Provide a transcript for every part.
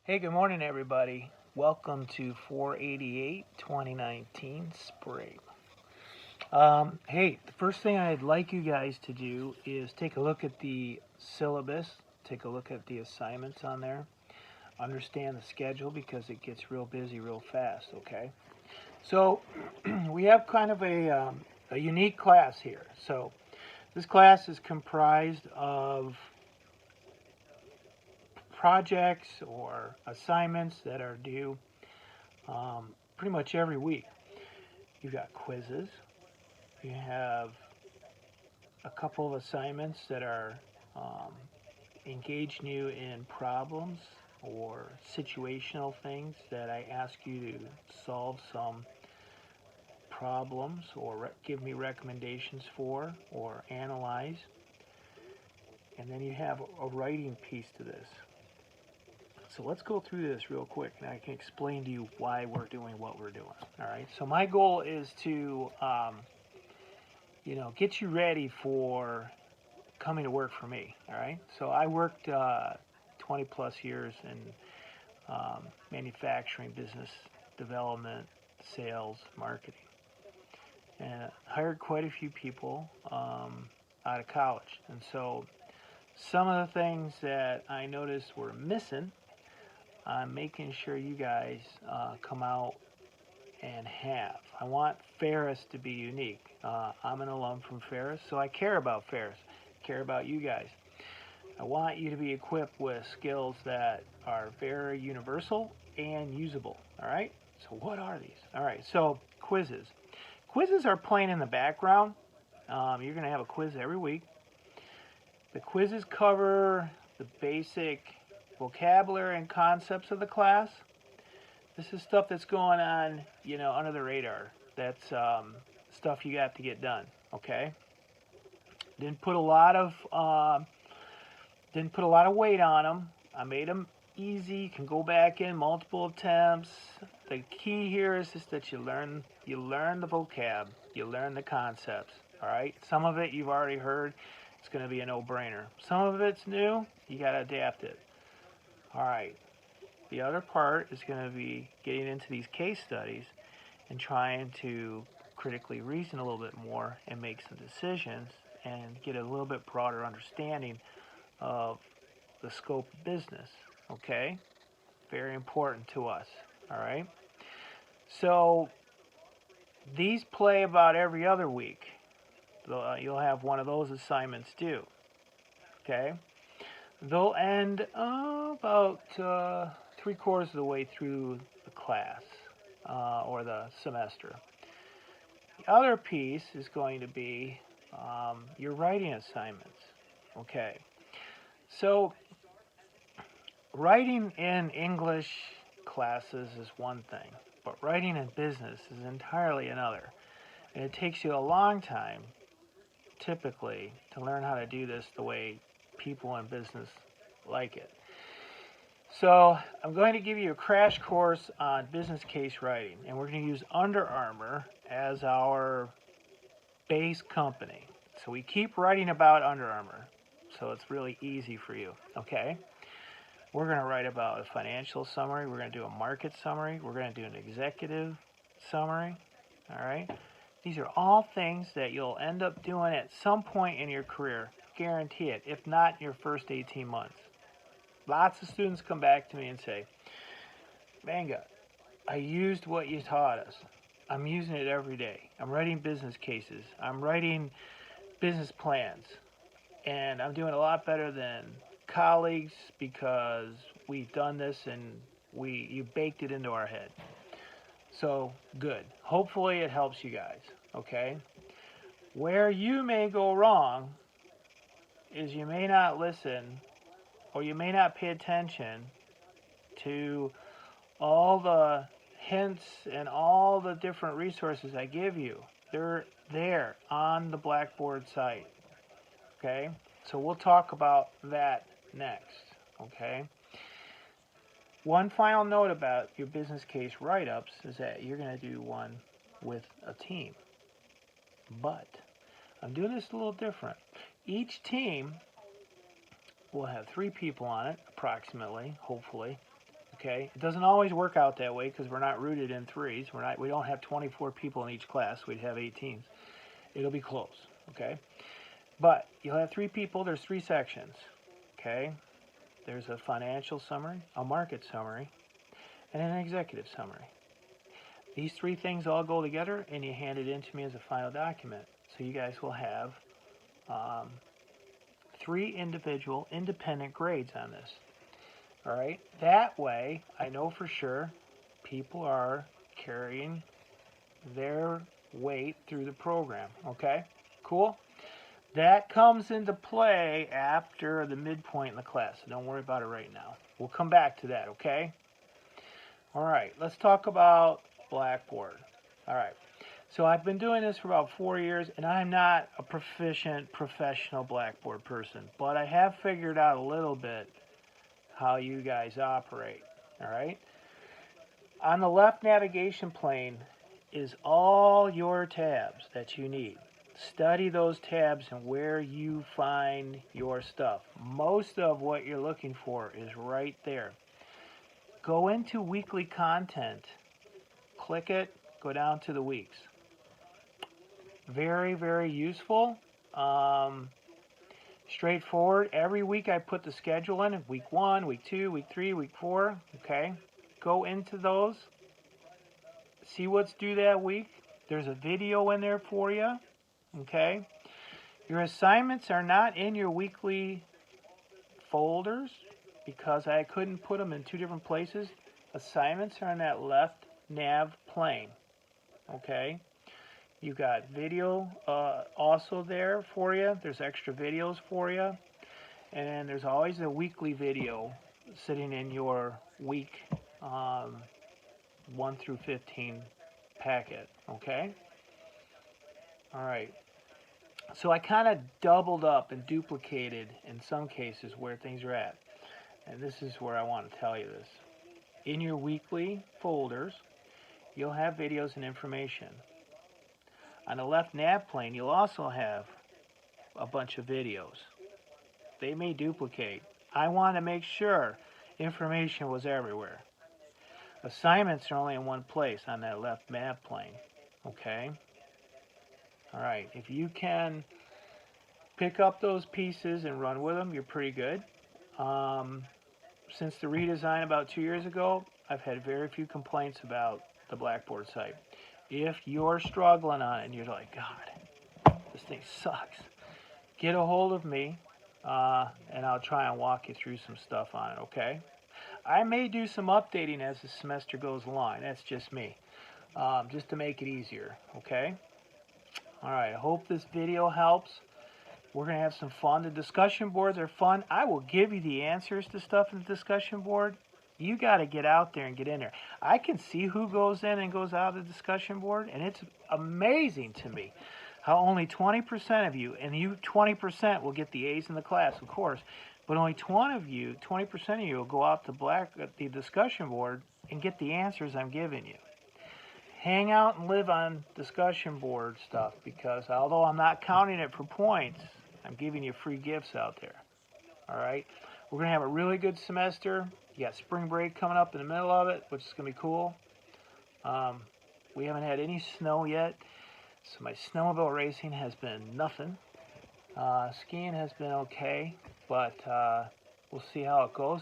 Hey, good morning, everybody. Welcome to 488 2019 Spring. Hey, the first thing I'd like you guys to do is take a look at the syllabus, take a look at the assignments on there, understand the schedule because it gets real busy real fast, okay? So, we have kind of a unique class here. So, this class is comprised of projects or assignments that are due pretty much every week. You've got quizzes. You have a couple of assignments that are um, engaging you in problems or situational things that I ask you to solve some problems or give me recommendations for or analyze. And then you have a writing piece to this. So let's go through this real quick and I can explain to you why we're doing what we're doing. All right. So my goal is to get you ready for coming to work for me. All right. So I worked 20 plus years in manufacturing, business development, sales, marketing, and hired quite a few people out of college. And so some of the things that I noticed were missing, I'm making sure you guys come out and have. I want Ferris to be unique. I'm an alum from Ferris, so I care about Ferris. I care about you guys. I want you to be equipped with skills that are very universal and usable. All right? So, what are these? All right, so quizzes. Quizzes are playing in the background. You're going to have a quiz every week. The quizzes cover the basic vocabulary and concepts of the class. This is stuff that's going on, under the radar. That's stuff you got to get done. Okay. Didn't put a lot of weight on them. I made them easy. You can go back in multiple attempts. The key here is just that you learn the vocab, you learn the concepts. All right. Some of it you've already heard. It's going to be a no-brainer. Some of it's new. You got to adapt it. All right. The other part is going to be getting into these case studies and trying to critically reason a little bit more and make some decisions and get a little bit broader understanding of the scope of business. Okay? Very important to us. All right? So these play about every other week. You'll have one of those assignments due. Okay? They'll end about 3/4 of the way through the class or the semester. The other piece is going to be your writing assignments. Okay. So, writing in English classes is one thing, but writing in business is entirely another. And it takes you a long time, typically, to learn how to do this the way people in business like it. So I'm going to give you a crash course on business case writing, and we're going to use Under Armour as our base company. So we keep writing about Under Armour, so it's really easy for you. Okay? We're going to write about a financial summary. We're going to do a market summary. We're going to do an executive summary. All right? These are all things that you'll end up doing at some point in your career. Guarantee it, if not in your first 18 months. Lots of students come back to me and say, Manga, I used what you taught us. I'm using it every day. I'm writing business cases. I'm writing business plans. And I'm doing a lot better than colleagues because we've done this and you baked it into our head. So, good. Hopefully it helps you guys, okay? Where you may go wrong is you may not listen or you may not pay attention to all the hints and all the different resources I give you. They're there on the Blackboard site. Okay? So we'll talk about that next. Okay? One final note about your business case write-ups is that you're going to do one with a team. But I'm doing this a little different. Each team will have 3 people on it, approximately, hopefully. Okay, it doesn't always work out that way because we're not rooted in threes. We don't have 24 people in each class. We'd have 18s. It'll be close. Okay, but you'll have 3 people. There's 3 sections. Okay, there's a financial summary, a market summary, and an executive summary. These 3 things all go together, and you hand it in to me as a final document. So you guys will have 3 individual, independent grades on this. All right. That way, I know for sure people are carrying their weight through the program. Okay. Cool. That comes into play after the midpoint in the class. So don't worry about it right now. We'll come back to that. Okay. All right. Let's talk about Blackboard. All right. So I've been doing this for about 4 years, and I'm not a proficient professional Blackboard person, but I have figured out a little bit how you guys operate. All right. On the left navigation plane is all your tabs that you need. Study those tabs and where you find your stuff. Most of what you're looking for is right there. Go into weekly content. Click it. Go down to the weeks. Very, very useful. Straightforward. Every week I put the schedule in. Week 1, week 2, week 3, week 4. Okay. Go into those. See what's due that week. There's a video in there for you. Okay. Your assignments are not in your weekly folders because I couldn't put them in 2 different places. Assignments are on that left nav plane. Okay. You got video also there for you. There's extra videos for you. And there's always a weekly video sitting in your week 1 through 15 packet. Okay? All right. So I kind of doubled up and duplicated in some cases where things are at. And this is where I want to tell you this. In your weekly folders, you'll have videos and information. On the left nav plane, you'll also have a bunch of videos. They may duplicate. I want to make sure information was everywhere. Assignments are only in one place on that left nav plane. Okay? All right. If you can pick up those pieces and run with them, you're pretty good. Since the redesign about 2 years ago, I've had very few complaints about the Blackboard site. If you're struggling on it and you're like, God, this thing sucks, get a hold of me and I'll try and walk you through some stuff on it, okay? I may do some updating as the semester goes along. That's just me, just to make it easier, okay? All right, I hope this video helps. We're going to have some fun. The discussion boards are fun. I will give you the answers to stuff in the discussion board. You got to get out there and get in there. I can see who goes in and goes out of the discussion board, and it's amazing to me how only 20% of you, and you 20% will get the A's in the class, of course, but only 20% of you will go out to the discussion board and get the answers I'm giving you. Hang out and live on discussion board stuff because although I'm not counting it for points, I'm giving you free gifts out there. All right? We're going to have a really good semester. You got spring break coming up in the middle of it, which is going to be cool. We haven't had any snow yet, so my snowmobile racing has been nothing. Skiing has been okay, but we'll see how it goes.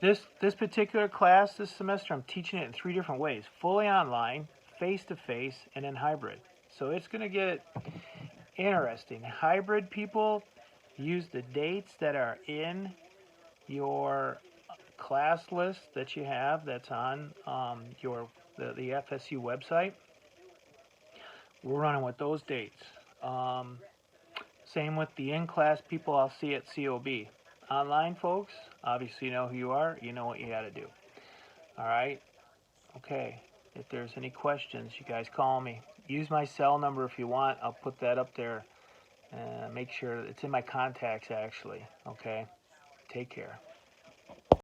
This particular class this semester, I'm teaching it in 3 different ways. Fully online, face-to-face, and then hybrid. So it's going to get interesting. Hybrid people use the dates that are in your class list that you have that's on the FSU website. We're running with those dates. Same with the in-class people I'll see at COB. Online folks, obviously you know who you are. You know what you got to do. All right? Okay. If there's any questions, you guys call me. Use my cell number if you want. I'll put that up there. Make sure it's in my contacts, actually. Okay? Take care.